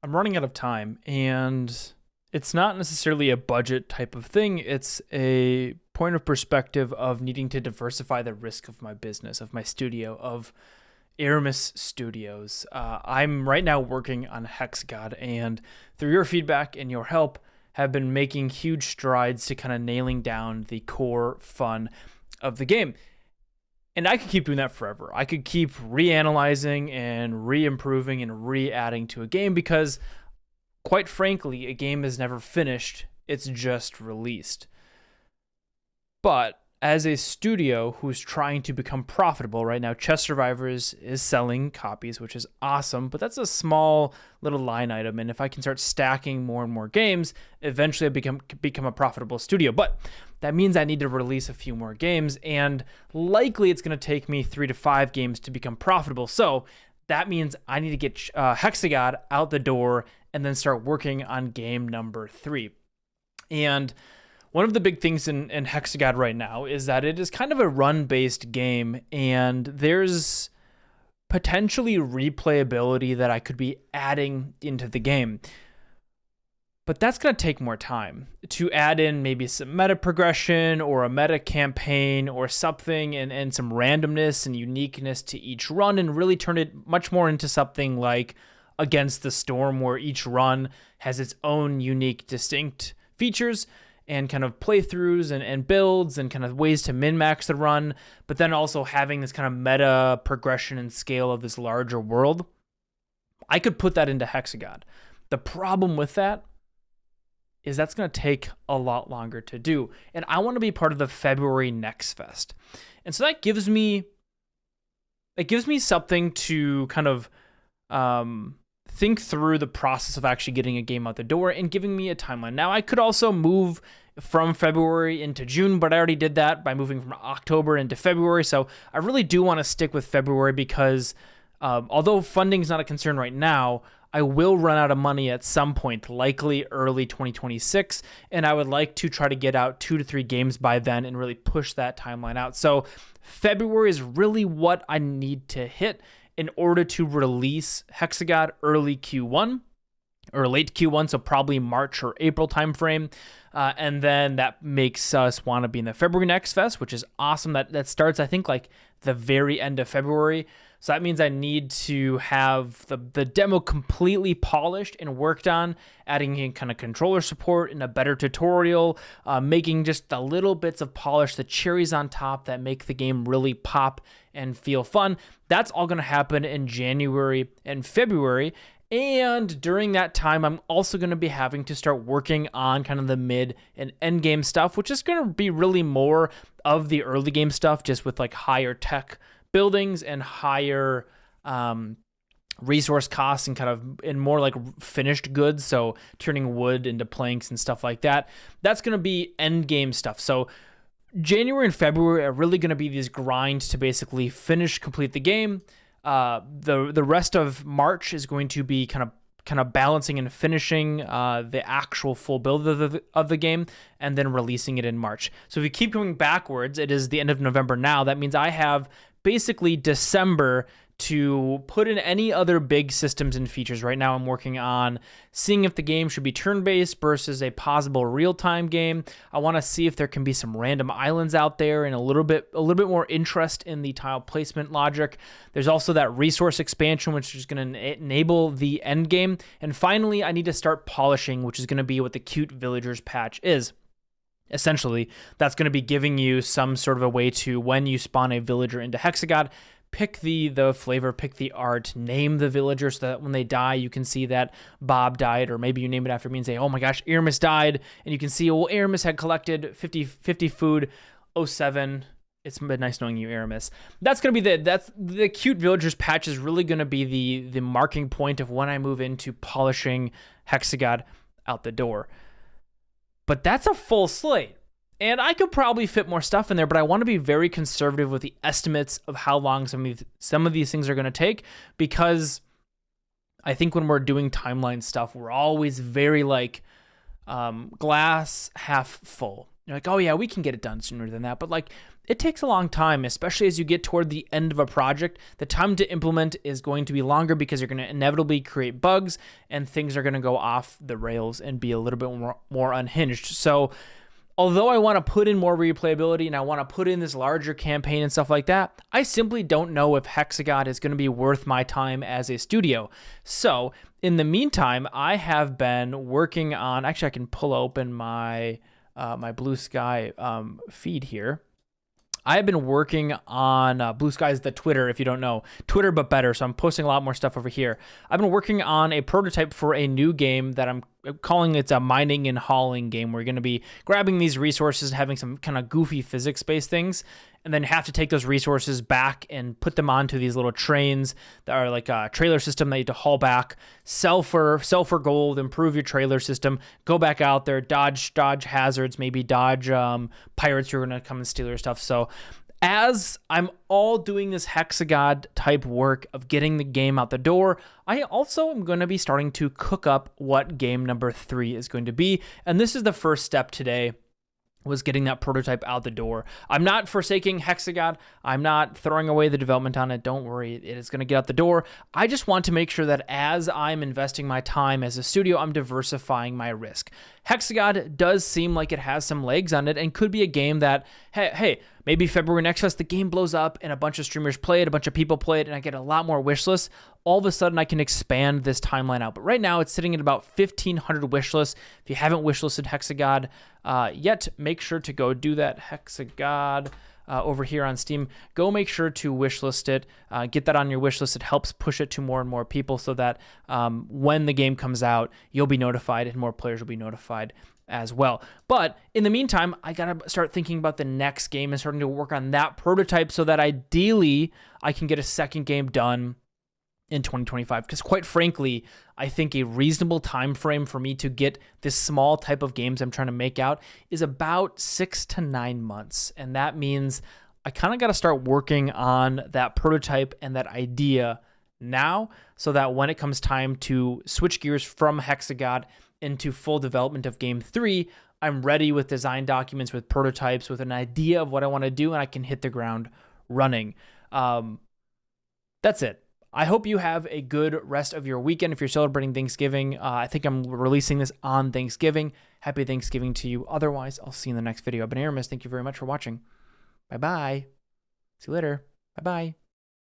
I'm running out of time, and it's not necessarily a budget type of thing. It's a point of perspective of needing to diversify the risk of my business, of my studio, of Aarimous Studios. I'm right now working on Hexagod, and through your feedback and your help, have been making huge strides to kind of nailing down the core fun of the game. And I could keep doing that forever. I could keep reanalyzing and re-improving and re-adding to a game because, quite frankly, a game is never finished. It's just released. But as a studio who's trying to become profitable right now, Chess Survivors is selling copies, which is awesome, but that's a small little line item. And if I can start stacking more and more games, eventually I become a profitable studio. But that means I need to release a few more games, and likely it's going to take me 3 to 5 games to become profitable. So that means I need to get Hexagod out the door and then start working on game number 3. And one of the big things in Hexagod right now is that it is kind of a run-based game, and there's potentially replayability that I could be adding into the game. But that's going to take more time to add in maybe some meta progression or a meta campaign or something, and some randomness and uniqueness to each run, and really turn it much more into something like Against the Storm, where each run has its own unique, distinct features and kind of playthroughs and builds and kind of ways to min-max the run, but then also having this kind of meta progression and scale of this larger world. I could put that into Hexagod. The problem with that is that's going to take a lot longer to do, and I want to be part of the February Next Fest. And so that gives me something to kind of think through the process of actually getting a game out the door and giving me a timeline. Now, I could also move from February into June, but I already did that by moving from October into February. So I really do want to stick with February because although funding is not a concern right now, I will run out of money at some point, likely early 2026, and I would like to try to get out 2 to 3 games by then and really push that timeline out. So February is really what I need to hit in order to release Hexagod early Q1 or late Q1, so probably March or April timeframe. And then that makes us want to be in the February Next Fest, which is awesome. That starts, I think, like the very end of February. So that means I need to have the demo completely polished and worked on, adding in kind of controller support and a better tutorial, making just the little bits of polish, the cherries on top that make the game really pop and feel fun. That's all going to happen in January and February. And during that time, I'm also going to be having to start working on kind of the mid and end game stuff, which is going to be really more of the early game stuff, just with like higher tech buildings and higher resource costs and kind of in more like finished goods. So turning wood into planks and stuff like that. That's going to be end game stuff. So January and February are really going to be these grinds to basically complete the game. The rest of March is going to be kind of balancing and finishing the actual full build of the game, and then releasing it in March. So if you keep going backwards, it is the end of November now. That means I have basically December to put in any other big systems and features. Right now I'm working on seeing if the game should be turn-based versus a possible real-time game. I want to see if there can be some random islands out there and a little bit more interest in the tile placement logic. There's also that resource expansion, which is going to enable the end game. And finally, I need to start polishing, which is going to be what the Cute Villagers patch is. Essentially, that's going to be giving you some sort of a way to, when you spawn a villager into Hexagod, pick the flavor, pick the art, name the villager so that when they die, you can see that Bob died, or maybe you name it after me and say, oh my gosh, Aarimous died. And you can see, well, Aarimous had collected 50 food, 07. It's been nice knowing you, Aarimous. That's going to be the Cute Villagers patch is really going to be the marking point of when I move into polishing Hexagod out the door. But that's a full slate. And I could probably fit more stuff in there, but I want to be very conservative with the estimates of how long some of these things are going to take, because I think when we're doing timeline stuff, we're always very like glass half full. You're like, oh yeah, we can get it done sooner than that. But like, it takes a long time, especially as you get toward the end of a project. The time to implement is going to be longer because you're going to inevitably create bugs and things are going to go off the rails and be a little bit more unhinged. So although I want to put in more replayability and I want to put in this larger campaign and stuff like that, I simply don't know if Hexagod is going to be worth my time as a studio. So in the meantime, I have been working on, actually I can pull open my Blue Sky feed here. I have been working on Blue Sky is the Twitter, if you don't know. Twitter, but better. So I'm posting a lot more stuff over here. I've been working on a prototype for a new game that I'm calling it's a mining and hauling game. We're going to be grabbing these resources and having some kind of goofy physics-based things, and then have to take those resources back and put them onto these little trains that are like a trailer system that you have to haul back, sell for gold, improve your trailer system, go back out there, dodge hazards, maybe dodge pirates who are going to come and steal your stuff. So as I'm all doing this Hexagod type work of getting the game out the door, I also am going to be starting to cook up what game number 3 is going to be. And this is the first step today, was getting that prototype out the door. I'm not forsaking Hexagod. I'm not throwing away the development on it. Don't worry, it is going to get out the door. I just want to make sure that as I'm investing my time as a studio, I'm diversifying my risk. Hexagod does seem like it has some legs on it and could be a game that, hey, maybe February Next Fest, the game blows up and a bunch of streamers play it, a bunch of people play it, and I get a lot more wish lists. All of a sudden, I can expand this timeline out. But right now, it's sitting at about 1,500 wish lists. If you haven't wish listed Hexagod yet, make sure to go do that. Hexagod over here on Steam. Go make sure to wish list it. Get that on your wish list. It helps push it to more and more people so that when the game comes out, you'll be notified and more players will be notified as well. But in the meantime, I gotta start thinking about the next game and starting to work on that prototype so that ideally I can get a second game done in 2025. Because quite frankly, I think a reasonable time frame for me to get this small type of games I'm trying to make out is about 6 to 9 months. And that means I kind of got to start working on that prototype and that idea now so that when it comes time to switch gears from Hexagod into full development of game 3, I'm ready with design documents, with prototypes, with an idea of what I want to do, and I can hit the ground running. That's it. I hope you have a good rest of your weekend. If you're celebrating Thanksgiving, I think I'm releasing this on Thanksgiving. Happy Thanksgiving to you. Otherwise, I'll see you in the next video. I've been Aarimous. Thank you very much for watching. Bye-bye. See you later. Bye-bye.